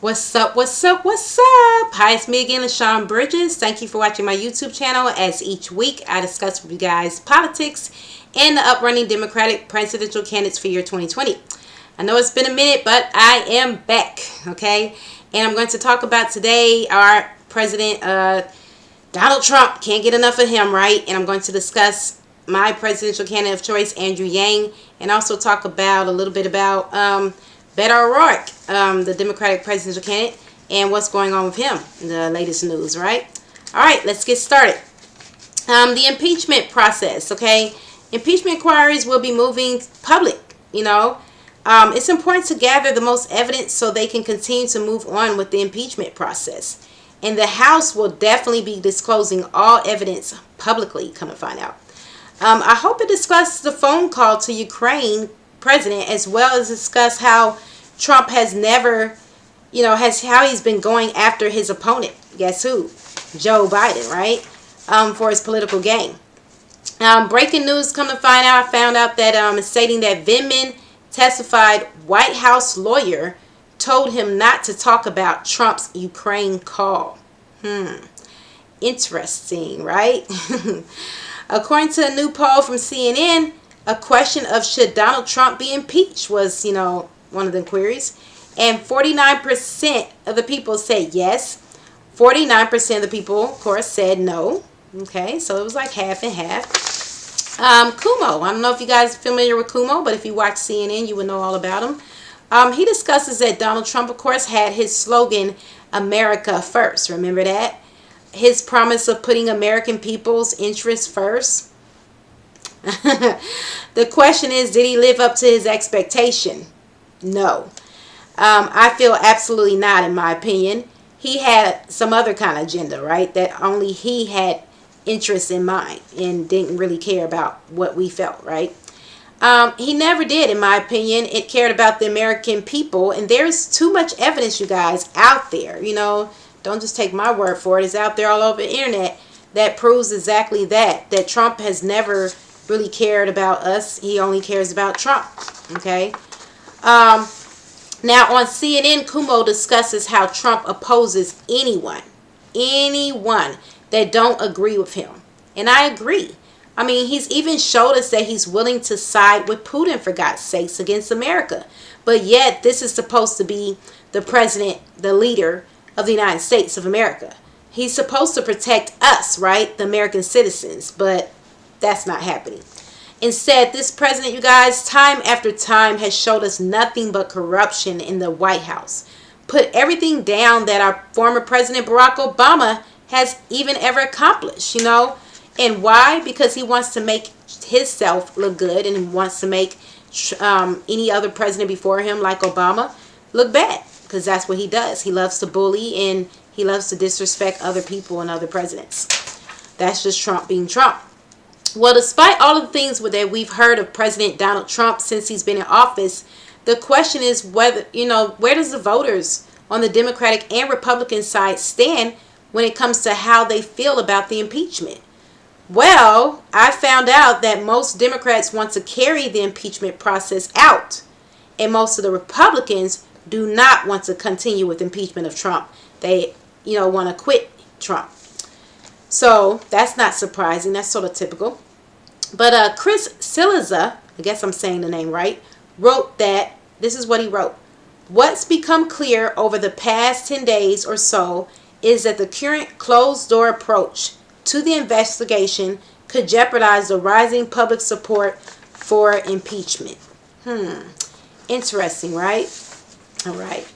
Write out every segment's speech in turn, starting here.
What's up? What's up? What's up? Hi, it's me again, LaShawn Bridges. Thank you for watching my YouTube channel. As each week, I discuss with you guys politics and the up-running Democratic presidential candidates for year 2020. I know it's been a minute, but I am back, okay? And I'm going to talk about today our president, Donald Trump. Can't get enough of him, right? And I'm going to discuss my presidential candidate of choice, Andrew Yang, and also talk about a little bit about Beto O'Rourke, the Democratic presidential candidate, and what's going on with him, the latest news, right? All right, let's get started. The impeachment process, okay? Impeachment inquiries will be moving public, It's important to gather the most evidence so they can continue to move on with the impeachment process. And the House will definitely be disclosing all evidence publicly, come to find out. I hope it discusses the phone call to Ukraine president, as well as discuss how Trump has never, how he's been going after his opponent. Guess who? Joe Biden, right? For his political gain. Breaking news, come to find out, I found out that stating that Vindman testified White House lawyer told him not to talk about Trump's Ukraine call. Interesting, right? According to a new poll from CNN, a question of should Donald Trump be impeached was, one of the queries. And 49% of the people said yes. 49% of the people, of course, said no. Okay, so it was like half and half. Cuomo, I don't know if you guys are familiar with Cuomo, but if you watch CNN, you would know all about him. He discusses that Donald Trump, of course, had his slogan, America First. Remember that? His promise of putting American people's interests first. The question is, did he live up to his expectation? No. I feel absolutely not, in my opinion. He had some other kind of agenda, right? That only he had interests in mind and didn't really care about what we felt, right? He never did, in my opinion. It cared about the American people. And there's too much evidence, you guys, out there. Don't just take my word for it. It's out there all over the internet that proves exactly that Trump has never really cared about us. He only cares about Trump. Okay. Now on CNN, Cuomo discusses how Trump opposes anyone that don't agree with him. And I agree. I mean, he's even showed us that he's willing to side with Putin, for God's sakes, against America. But yet this is supposed to be the president, the leader of the United States of America. He's supposed to protect us, right? The American citizens. But that's not happening. Instead, this president, you guys, time after time has showed us nothing but corruption in the White House. Put everything down that our former president Barack Obama has even ever accomplished, And why? Because he wants to make himself look good and wants to make any other president before him, like Obama, look bad. Because that's what he does. He loves to bully and he loves to disrespect other people and other presidents. That's just Trump being Trump. Well, despite all of the things that we've heard of President Donald Trump since he's been in office, the question is whether, where does the voters on the Democratic and Republican side stand when it comes to how they feel about the impeachment? Well, I found out that most Democrats want to carry the impeachment process out, and most of the Republicans do not want to continue with impeachment of Trump. They, want to quit Trump. So that's not surprising. That's sort of typical. But Chris Cillizza, I guess I'm saying the name right, wrote that, this is what he wrote. What's become clear over the past 10 days or so is that the current closed-door approach to the investigation could jeopardize the rising public support for impeachment. Interesting, right? All right.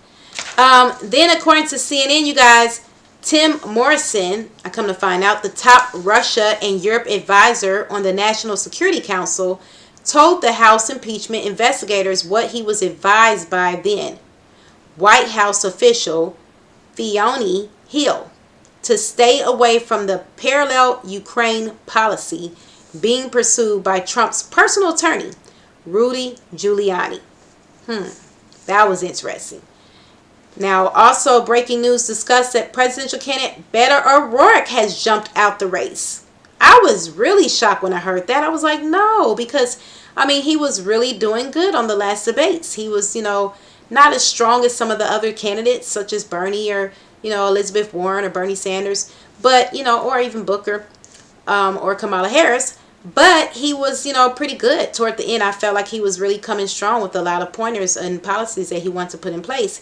Then, according to CNN, you guys, Tim Morrison, I come to find out, the top Russia and Europe advisor on the National Security Council, told the House impeachment investigators what he was advised by then White House official Fiona Hill to stay away from the parallel Ukraine policy being pursued by Trump's personal attorney, Rudy Giuliani. That was interesting. Now, also breaking news discussed that presidential candidate Beto O'Rourke has jumped out the race. I was really shocked when I heard that. I was like, no, because, he was really doing good on the last debates. He was, not as strong as some of the other candidates, such as Bernie or, Elizabeth Warren or Bernie Sanders, but, or even Booker, or Kamala Harris. But he was, pretty good toward the end. I felt like he was really coming strong with a lot of pointers and policies that he wanted to put in place.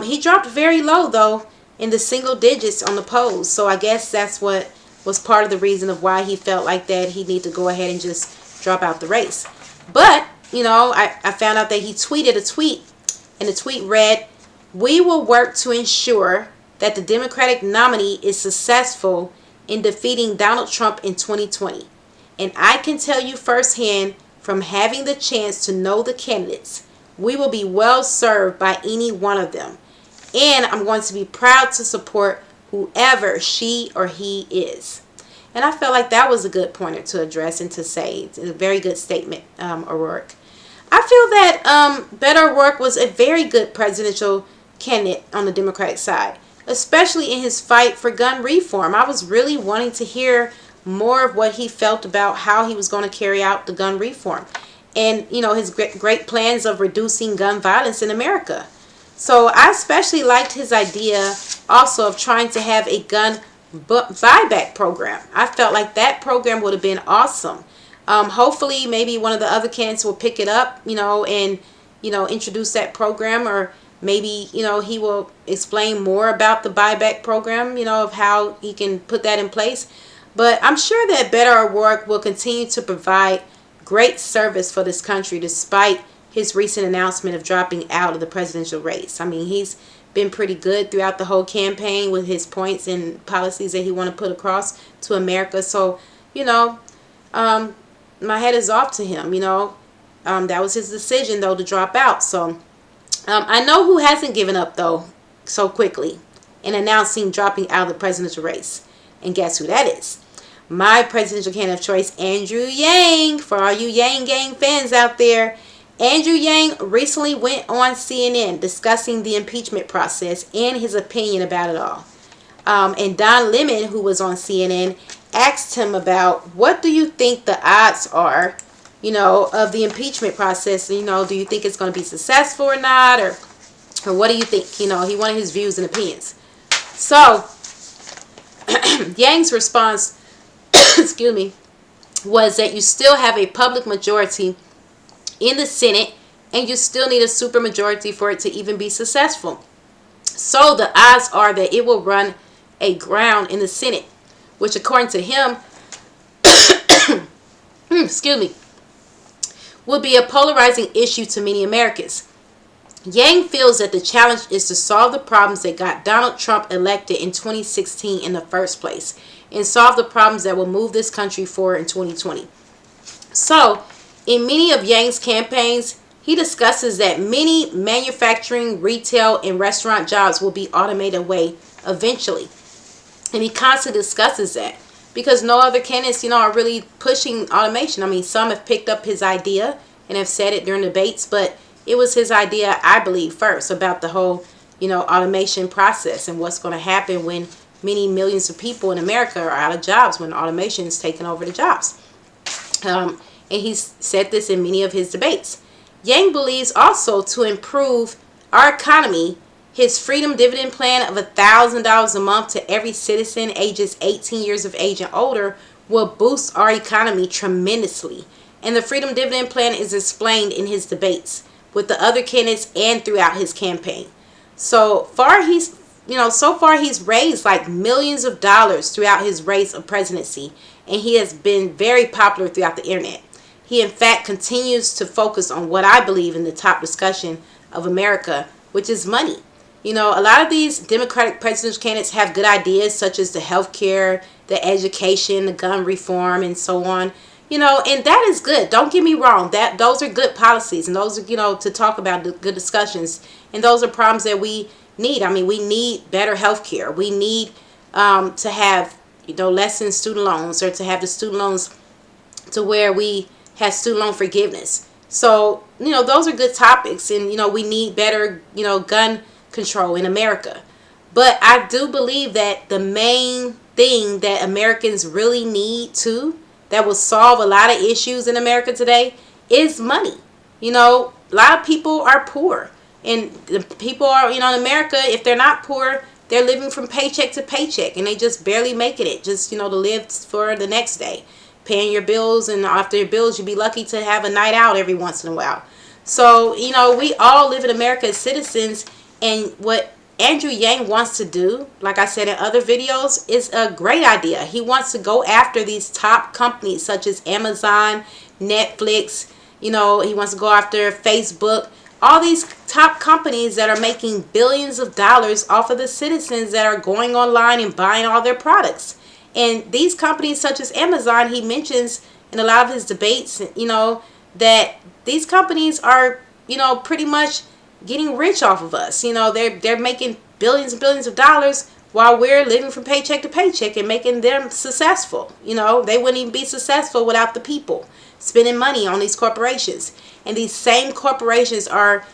He dropped very low, though, in the single digits on the polls. So I guess that's what was part of the reason of why he felt like that he needed to go ahead and just drop out the race. But, I found out that he tweeted a tweet, and the tweet read, "We will work to ensure that the Democratic nominee is successful in defeating Donald Trump in 2020. And I can tell you firsthand from having the chance to know the candidates, we will be well served by any one of them. And I'm going to be proud to support whoever she or he is." And I felt like that was a good pointer to address and to say. It's a very good statement, O'Rourke. I feel that Beto O'Rourke was a very good presidential candidate on the Democratic side, especially in his fight for gun reform. I was really wanting to hear more of what he felt about how he was going to carry out the gun reform and, his great plans of reducing gun violence in America. So I especially liked his idea also of trying to have a gun buyback program. I felt like that program would have been awesome. Hopefully, maybe one of the other candidates will pick it up, and, introduce that program, or maybe, he will explain more about the buyback program, of how he can put that in place. But I'm sure that Beto O'Rourke will continue to provide great service for this country despite his recent announcement of dropping out of the presidential race. I mean, he's been pretty good throughout the whole campaign with his points and policies that he want to put across to America. So, my head is off to him, that was his decision, though, to drop out. So I know who hasn't given up, though, so quickly in announcing dropping out of the presidential race. And guess who that is? My presidential candidate of choice, Andrew Yang. For all you Yang Gang fans out there, Andrew Yang recently went on CNN discussing the impeachment process and his opinion about it all. And Don Lemon, who was on CNN, asked him about, what do you think the odds are, of the impeachment process? Do you think it's going to be successful or not? Or what do you think? He wanted his views and opinions. So Yang's response, excuse me, was that you still have a public majority in the Senate, and you still need a supermajority for it to even be successful. So the odds are that it will run aground in the Senate, which according to him, excuse me, will be a polarizing issue to many Americans. Yang feels that the challenge is to solve the problems that got Donald Trump elected in 2016 in the first place, and solve the problems that will move this country forward in 2020. So, in many of Yang's campaigns, he discusses that many manufacturing, retail, and restaurant jobs will be automated away eventually. And he constantly discusses that because no other candidates, are really pushing automation. I mean, some have picked up his idea and have said it during debates, but it was his idea, I believe, first about the whole, automation process and what's going to happen when many millions of people in America are out of jobs, when automation is taking over the jobs. And he's said this in many of his debates. Yang believes also to improve our economy, his freedom dividend plan of $1,000 a month to every citizen ages 18 years of age and older will boost our economy tremendously. And the freedom dividend plan is explained in his debates with the other candidates and throughout his campaign. So far he's raised like millions of dollars throughout his race of presidency, and he has been very popular throughout the internet. He in fact continues to focus on what I believe in the top discussion of America, which is money. A lot of these Democratic presidential candidates have good ideas such as the health care, the education, the gun reform, and so on. And that is good. Don't get me wrong. Those are good policies, and those are, to talk about the good discussions. And those are problems that we need. I mean, we need better health care. We need to have, less in student loans, or to have the student loans to where we have student loan forgiveness. So, those are good topics, and, we need better, gun control in America. But I do believe that the main thing that Americans really need too, that will solve a lot of issues in America today, is money. A lot of people are poor. And the people are, in America, if they're not poor, they're living from paycheck to paycheck, and they just barely making it, just, to live for the next day, paying your bills, and after your bills, you'd be lucky to have a night out every once in a while. So, we all live in America as citizens, and what Andrew Yang wants to do, like I said in other videos, is a great idea. He wants to go after these top companies such as Amazon, Netflix, he wants to go after Facebook, all these top companies that are making billions of dollars off of the citizens that are going online and buying all their products. And these companies such as Amazon, he mentions in a lot of his debates, that these companies are, pretty much getting rich off of us. They're making billions and billions of dollars while we're living from paycheck to paycheck and making them successful. They wouldn't even be successful without the people spending money on these corporations. And these same corporations are,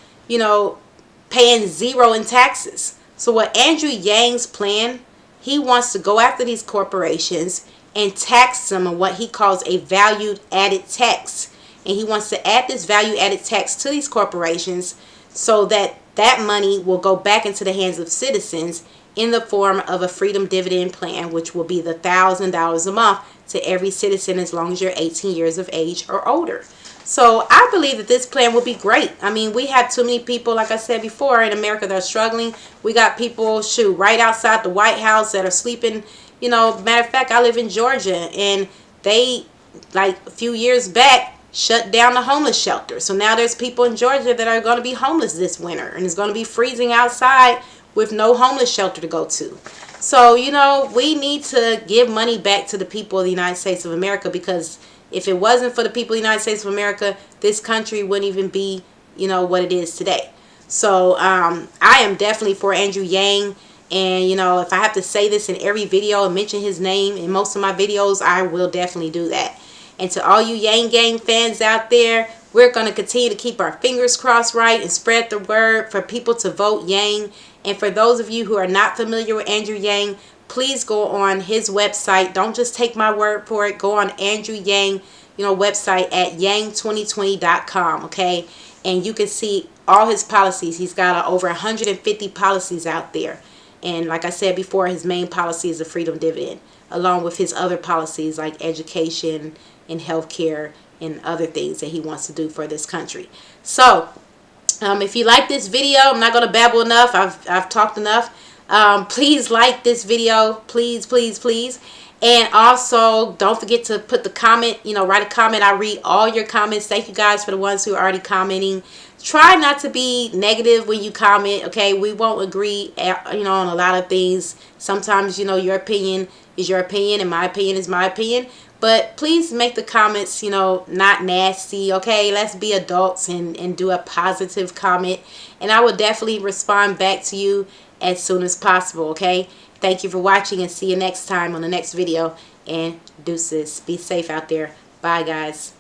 paying zero in taxes. So what Andrew Yang's plan, he wants to go after these corporations and tax them on what he calls a value added tax. And he wants to add this value added tax to these corporations so that that money will go back into the hands of citizens in the form of a freedom dividend plan, which will be the $1,000 a month to every citizen as long as you're 18 years of age or older. So I believe that this plan will be great. I mean, we have too many people, like I said before, in America that are struggling. We got people, right outside the White House that are sleeping. Matter of fact, I live in Georgia, and they, like a few years back, shut down the homeless shelter. So now there's people in Georgia that are going to be homeless this winter, and it's going to be freezing outside with no homeless shelter to go to. So, we need to give money back to the people of the United States of America, because if it wasn't for the people of the United States of America, this country wouldn't even be, what it is today. So I am definitely for Andrew Yang. And, if I have to say this in every video and mention his name in most of my videos, I will definitely do that. And to all you Yang Gang fans out there, we're going to continue to keep our fingers crossed, right, and spread the word for people to vote Yang. And for those of you who are not familiar with Andrew Yang, please go on his website. Don't just take my word for it. Go on Andrew Yang, website at yang2020.com, okay? And you can see all his policies. He's got over 150 policies out there. And like I said before, his main policy is the freedom dividend, along with his other policies like education and healthcare and other things that he wants to do for this country. So, if you like this video, I'm not going to babble enough. I've talked enough. Please like this video. Please, please, please. And also, don't forget to put the comment, write a comment. I read all your comments. Thank you guys for the ones who are already commenting. Try not to be negative when you comment, okay? We won't agree, on a lot of things. Sometimes, your opinion is your opinion and my opinion is my opinion. But please make the comments, not nasty, okay? Let's be adults and do a positive comment. And I will definitely respond back to you as soon as possible, okay? Thank you for watching, and see you next time on the next video. And deuces. Be safe out there. Bye, guys.